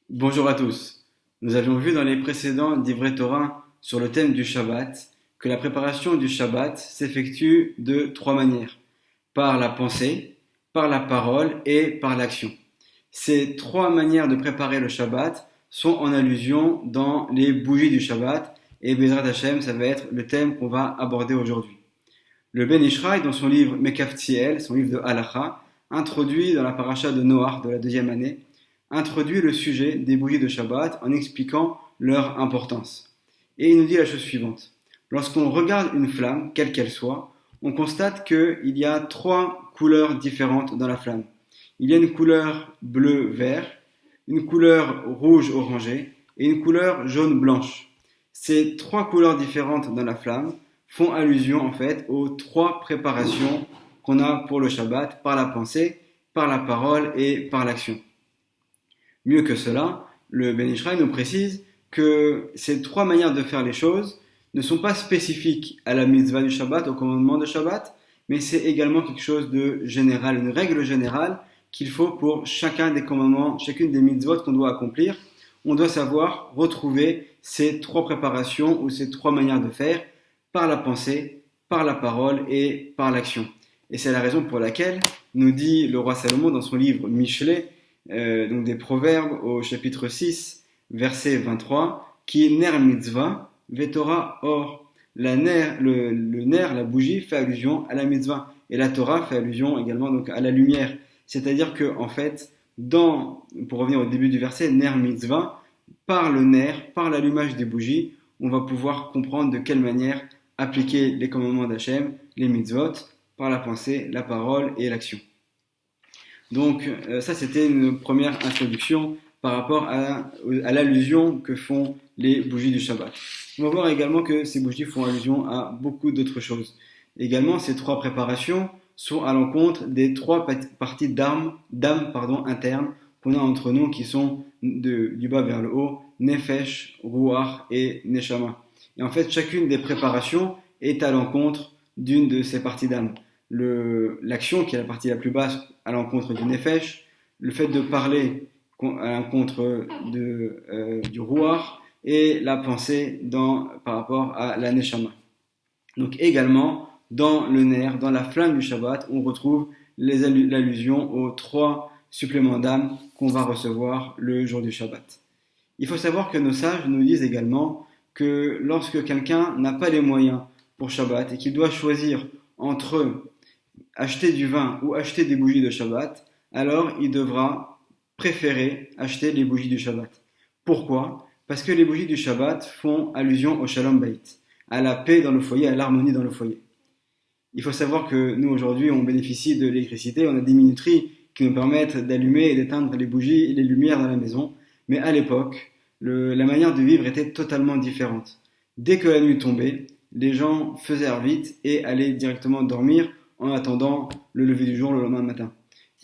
Bonjour à tous. Nous avions vu dans les précédents livrets Torah sur le thème du Shabbat que la préparation du Shabbat s'effectue de trois manières: par la pensée, par la parole et par l'action. Ces trois manières de préparer le Shabbat sont en allusion dans les bougies du Shabbat et Bezrat Hashem, ça va être le thème qu'on va aborder aujourd'hui. Le Ben Ishraï, dans son livre Mekaftsiel, son livre de Halacha, introduit dans la paracha de Noach de la deuxième année, introduit le sujet des bougies de Shabbat en expliquant leur importance. Et il nous dit la chose suivante. Lorsqu'on regarde une flamme, quelle qu'elle soit, on constate qu'il y a trois couleurs différentes dans la flamme. Il y a une couleur bleu-vert, une couleur rouge-orangé et une couleur jaune-blanche. Ces trois couleurs différentes dans la flamme font allusion en fait aux trois préparations qu'on a pour le Shabbat, par la pensée, par la parole et par l'action. Mieux que cela, le Ben Ishraï nous précise que ces trois manières de faire les choses ne sont pas spécifiques à la mitzvah du Shabbat, au commandement de Shabbat, mais c'est également quelque chose de général, une règle générale qu'il faut pour chacun des commandements, chacune des mitzvot qu'on doit accomplir. On doit savoir retrouver ces trois préparations ou ces trois manières de faire par la pensée, par la parole et par l'action. Et c'est la raison pour laquelle nous dit le roi Salomon dans son livre Michelet, donc des Proverbes au chapitre 6, verset 23, qui ner mitzvah, vetora or. Le ner, la bougie, fait allusion à la mitzvah. Et la Torah fait allusion également donc à la lumière. C'est-à-dire que, en fait, pour revenir au début du verset, ner mitzvah, par le ner, par l'allumage des bougies, on va pouvoir comprendre de quelle manière appliquer les commandements d'Hachem, les mitzvot, par la pensée, la parole et l'action. Donc ça c'était une première introduction par rapport à l'allusion que font les bougies du Shabbat. On va voir également que ces bougies font allusion à beaucoup d'autres choses. Également, ces trois préparations sont à l'encontre des trois parties d'âme internes qu'on a entre nous qui sont du bas vers le haut, Nefesh, Ruach et Neshama. Et en fait, chacune des préparations est à l'encontre d'une de ces parties d'âme. L'action, qui est la partie la plus basse, à l'encontre du Nefesh, le fait de parler à l'encontre du Ruach, et la pensée par rapport à la Neshama. Donc également, dans le ner, dans la flamme du Shabbat, on retrouve l'allusion aux trois suppléments d'âme qu'on va recevoir le jour du Shabbat. Il faut savoir que nos sages nous disent également que lorsque quelqu'un n'a pas les moyens pour Shabbat et qu'il doit choisir entre acheter du vin ou acheter des bougies de Shabbat, alors il devra préférer acheter les bougies du Shabbat. Pourquoi ? Parce que les bougies du Shabbat font allusion au Shalom Bayit, à la paix dans le foyer, à l'harmonie dans le foyer. Il faut savoir que nous aujourd'hui on bénéficie de l'électricité, on a des minuteries qui nous permettent d'allumer et d'éteindre les bougies et les lumières dans la maison, mais à l'époque, la manière de vivre était totalement différente. Dès que la nuit tombait, les gens faisaient vite et allaient directement dormir en attendant le lever du jour le lendemain matin.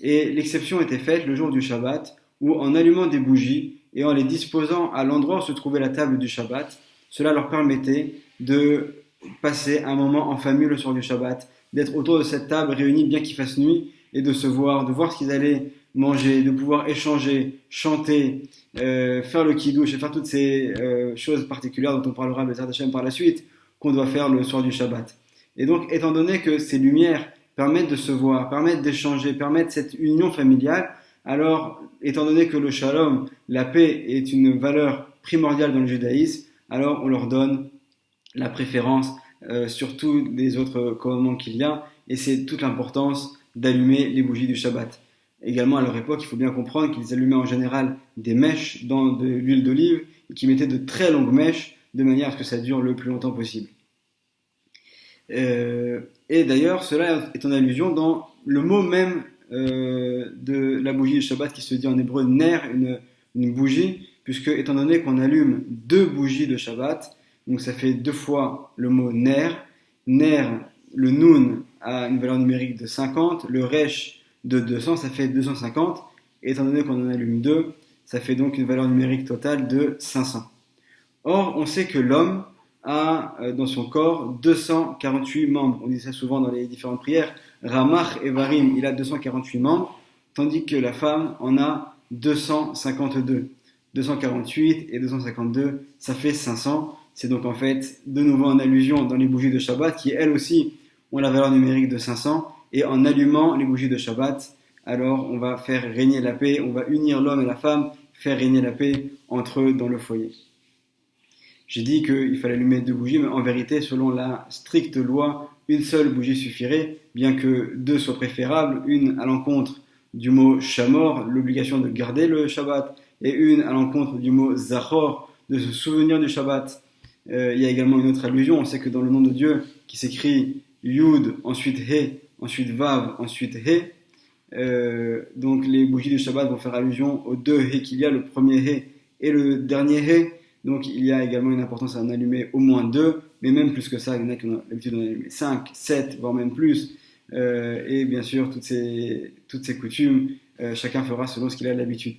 Et l'exception était faite le jour du Shabbat, où en allumant des bougies et en les disposant à l'endroit où se trouvait la table du Shabbat, cela leur permettait de passer un moment en famille le soir du Shabbat, d'être autour de cette table réunis bien qu'il fasse nuit et de voir ce qu'ils allaient manger, de pouvoir échanger, chanter, faire le kiddush et faire toutes ces choses particulières dont on parlera Bezrat Hashem par la suite, qu'on doit faire le soir du Shabbat. Et donc, étant donné que ces lumières permettent de se voir, permettent d'échanger, permettent cette union familiale, alors, étant donné que le shalom, la paix, est une valeur primordiale dans le judaïsme, alors on leur donne la préférence sur tous les autres commandements qu'il y a, et c'est toute l'importance d'allumer les bougies du Shabbat. Également, à leur époque, il faut bien comprendre qu'ils allumaient en général des mèches dans de l'huile d'olive, et qu'ils mettaient de très longues mèches, de manière à ce que ça dure le plus longtemps possible. Et d'ailleurs, cela est en allusion dans le mot même de la bougie du Shabbat qui se dit en hébreu ner, une bougie, puisque étant donné qu'on allume deux bougies de Shabbat, donc ça fait deux fois le mot ner, le nun a une valeur numérique de 50, le resh de 200, ça fait 250, et étant donné qu'on en allume deux, ça fait donc une valeur numérique totale de 500. Or, on sait que l'homme a dans son corps 248 membres. On dit ça souvent dans les différentes prières. Ramach et il a 248 membres, tandis que la femme en a 252. 248 et 252, ça fait 500. C'est donc en fait de nouveau en allusion dans les bougies de Shabbat qui elles aussi ont la valeur numérique de 500. Et en allumant les bougies de Shabbat, alors on va faire régner la paix, on va unir l'homme et la femme, faire régner la paix entre eux dans le foyer. J'ai dit qu'il fallait allumer 2 bougies, mais en vérité, selon la stricte loi, une seule bougie suffirait, bien que 2 soient préférables, une à l'encontre du mot Shamor, l'obligation de garder le Shabbat, et une à l'encontre du mot Zachor, de se souvenir du Shabbat. Il y a également une autre allusion, on sait que dans le nom de Dieu, qui s'écrit Yud, ensuite He, ensuite Vav, ensuite He, donc les bougies du Shabbat vont faire allusion aux 2 He qu'il y a, le premier He et le dernier He. Donc il y a également une importance à en allumer au moins 2, mais même plus que ça, il y en a qui ont l'habitude d'en allumer 5, 7, voire même plus. Et bien sûr, toutes ces coutumes, chacun fera selon ce qu'il a l'habitude.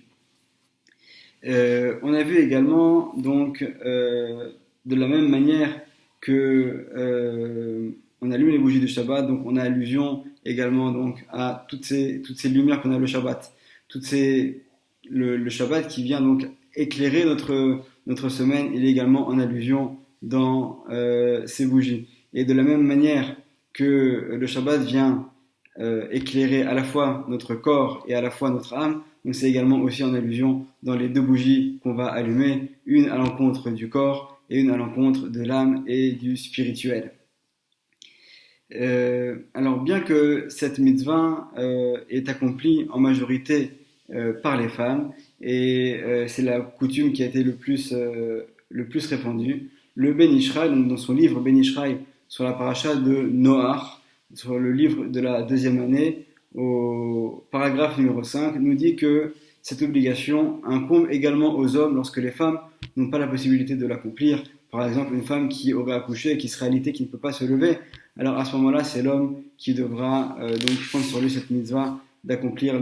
On a vu également, donc, de la même manière que on allume les bougies du Shabbat, donc on a allusion également donc, à toutes ces lumières qu'on a le Shabbat. Le Shabbat qui vient donc éclairer notre semaine, il est également en allusion dans ces bougies. Et de la même manière que le Shabbat vient éclairer à la fois notre corps et à la fois notre âme, donc c'est également aussi en allusion dans les 2 bougies qu'on va allumer, une à l'encontre du corps et une à l'encontre de l'âme et du spirituel. Alors bien que cette mitzvah est accomplie en majorité par les femmes, et c'est la coutume qui a été le plus répandue, le Ben Ishraï, donc dans son livre Ben Ishraï sur la paracha de Noach, sur le livre de la 2e année, au paragraphe numéro 5, nous dit que cette obligation incombe également aux hommes lorsque les femmes n'ont pas la possibilité de l'accomplir. Par exemple, une femme qui aurait accouché et qui serait alitée, qui ne peut pas se lever, alors à ce moment-là, c'est l'homme qui devra donc prendre sur lui cette mitzvah d'accomplir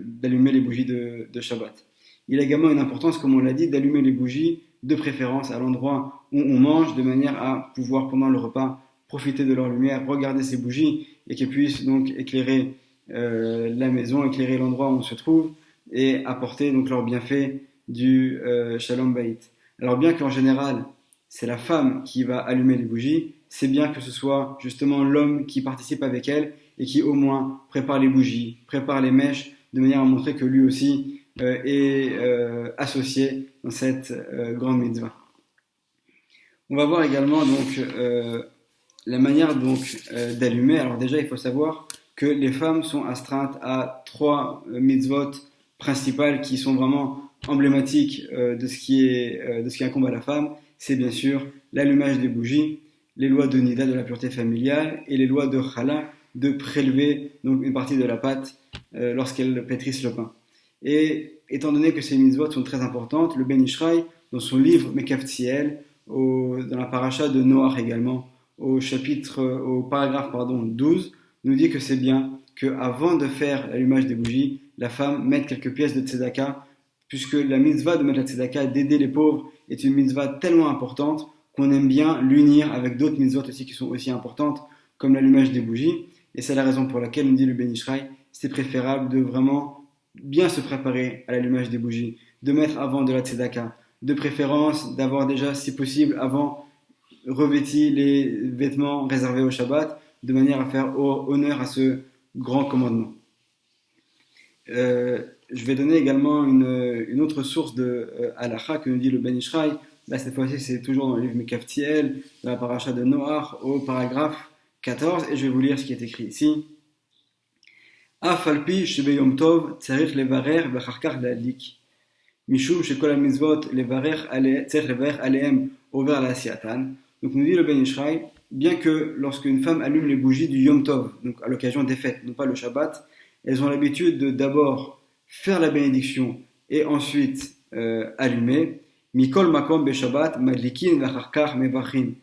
d'allumer les bougies de Shabbat. Il a également une importance, comme on l'a dit, d'allumer les bougies de préférence à l'endroit où on mange, de manière à pouvoir pendant le repas profiter de leur lumière, regarder ces bougies et qu'elles puissent donc éclairer la maison, éclairer l'endroit où on se trouve et apporter donc leur bienfait du Shalom Bayit. Alors bien qu'en général c'est la femme qui va allumer les bougies, c'est bien que ce soit justement l'homme qui participe avec elle et qui au moins prépare les bougies, prépare les mèches, de manière à montrer que lui aussi est associé dans cette grande mitzvah. On va voir également donc la manière donc d'allumer. Alors déjà, il faut savoir que les femmes sont astreintes à 3 mitzvot principales qui sont vraiment emblématiques de ce qui incombe à la femme. C'est bien sûr l'allumage des bougies, les lois de Nida, de la pureté familiale, et les lois de Chala, de prélever donc une partie de la pâte lorsqu'elles pétrissent le pain. Et étant donné que ces mitzvot sont très importantes, le Ben Ishraï, dans son livre Mekaftiel, dans la paracha de Noach également, au paragraphe 12, nous dit que c'est bien qu'avant de faire l'allumage des bougies, la femme mette quelques pièces de tzedaka, puisque la mitzvah de mettre la tzedaka, d'aider les pauvres, est une mitzvah tellement importante qu'on aime bien l'unir avec d'autres mitzvot aussi qui sont aussi importantes, comme l'allumage des bougies. Et c'est la raison pour laquelle, nous dit le Ben Ishraï, c'est préférable de vraiment bien se préparer à l'allumage des bougies, de mettre avant de la tzedaka, de préférence d'avoir déjà, si possible, avant revêti les vêtements réservés au Shabbat, de manière à faire honneur à ce grand commandement. Je vais donner également une autre source de halakha que nous dit le Ben Ishraï. Là, cette fois-ci, c'est toujours dans le livre Mekaftiel, dans la paracha de Noach, au paragraphe 14, et je vais vous lire ce qui est écrit ici. Afalpi shebeyom tov tzarich levarer v'charkar le'adlik. Mishum shekol ha-mitzvot tzarich levarer alehem over la'asiyatan. Donc, nous dit le Ben Ishraï, bien que lorsqu'une femme allume les bougies du Yom Tov, donc à l'occasion des fêtes, non pas le Shabbat, elles ont l'habitude de d'abord faire la bénédiction et ensuite allumer. Mikol makom be Shabbat madlikin v'charkar mevachin.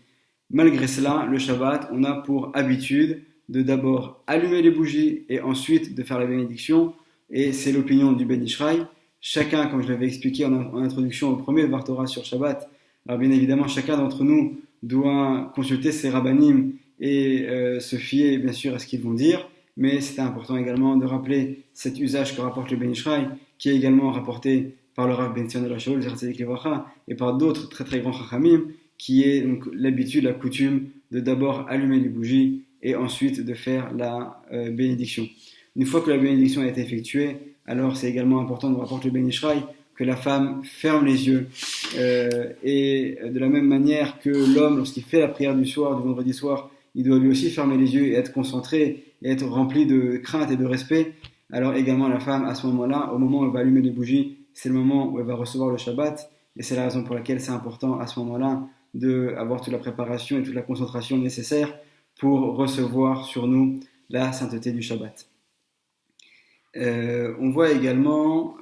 Malgré cela, le Shabbat, on a pour habitude de d'abord allumer les bougies et ensuite de faire la bénédiction. Et c'est l'opinion du Ben Ishraï. Chacun, comme je l'avais expliqué en introduction au premier Dvar Torah sur Shabbat, alors bien évidemment, chacun d'entre nous doit consulter ses rabbanim et se fier bien sûr à ce qu'ils vont dire. Mais c'est important également de rappeler cet usage que rapporte le Ben Ishraï, qui est également rapporté par le Rav Ben Zion el-Shaul, et par d'autres très très grands chachamim, qui est donc l'habitude, la coutume de d'abord allumer les bougies et ensuite de faire la bénédiction. Une fois que la bénédiction a été effectuée, alors c'est également important, nous rapporte le Ben Ishraï, que la femme ferme les yeux et de la même manière que l'homme, lorsqu'il fait la prière du soir, du vendredi soir, il doit lui aussi fermer les yeux et être concentré et être rempli de crainte et de respect. Alors également la femme, à ce moment-là, au moment où elle va allumer les bougies, c'est le moment où elle va recevoir le Shabbat, et c'est la raison pour laquelle c'est important à ce moment-là d'avoir toute la préparation et toute la concentration nécessaire pour recevoir sur nous la sainteté du Shabbat. On voit également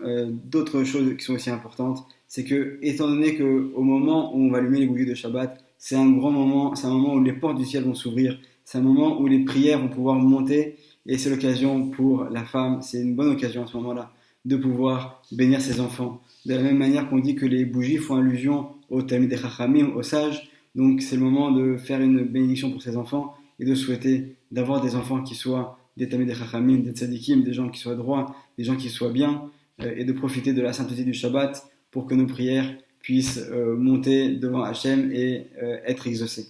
d'autres choses qui sont aussi importantes, c'est que, étant donné qu'au moment où on va allumer les bougies de Shabbat, c'est un grand moment, c'est un moment où les portes du ciel vont s'ouvrir, c'est un moment où les prières vont pouvoir monter, et c'est l'occasion pour la femme, c'est une bonne occasion à ce moment-là, de pouvoir bénir ses enfants. De la même manière qu'on dit que les bougies font allusion au Talmidei Chachamim, aux sages, donc c'est le moment de faire une bénédiction pour ses enfants et de souhaiter d'avoir des enfants qui soient des Talmidei Chachamim, des tzadikim, des gens qui soient droits, des gens qui soient bien, et de profiter de la sainteté du Shabbat pour que nos prières puissent monter devant Hachem et être exaucées.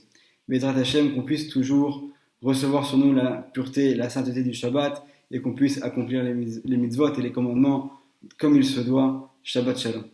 Bédrat Hachem, qu'on puisse toujours recevoir sur nous la pureté et la sainteté du Shabbat et qu'on puisse accomplir les mitzvot et les commandements comme il se doit. Shabbat Shalom.